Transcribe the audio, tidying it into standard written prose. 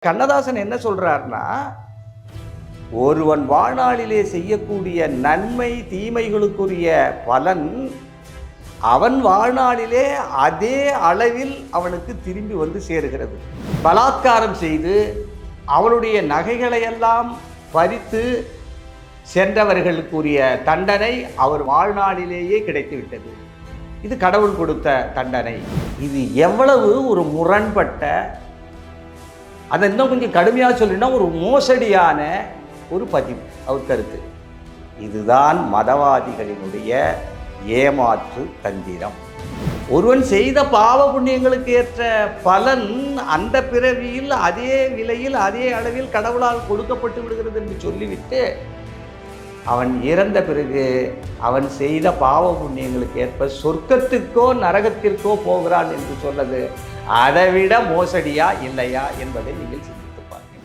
கண்ணதாசன் என்ன சொல்றாருன்னா, ஒருவன் வாழ்நாளிலே செய்யக்கூடிய நன்மை தீமைகளுக்குரிய பலன் அவன் வாழ்நாளிலே அதே அளவில் அவனுக்கு திரும்பி வந்து சேருகிறது. பலாத்காரம் செய்து அவளுடைய நகைகளையெல்லாம் பறித்து சென்றவர்களுக்குரிய தண்டனை அவர் வாழ்நாளிலேயே கிடைத்துவிட்டது. இது கடவுள் கொடுத்த தண்டனை. இது எவ்வளவு ஒரு முரண்பட்ட, அதை இன்னும் கொஞ்சம் கடுமையாக சொல்லினா ஒரு மோசடியான ஒரு பதிவு அவர் கருத்து. இதுதான் மதவாதிகளினுடைய ஏமாற்று தந்திரம். ஒருவன் செய்த பாவ புண்ணியங்களுக்கு ஏற்ற பலன் அந்த பிறவியில் அதே விலையில் அதே அளவில் கடவுளால் கொடுக்கப்பட்டு விடுகிறது என்று சொல்லிவிட்டு அவன் இறந்த பிறகு அவன் செய்த பாவ புண்ணியங்களுக்கு ஏற்ப சொர்க்கத்திற்கோ நரகத்திற்கோ போகிறான் என்று சொன்னது அதைவிட மோசடியா இல்லையா என்பதை நீங்கள் சிந்தித்து பாருங்கள்.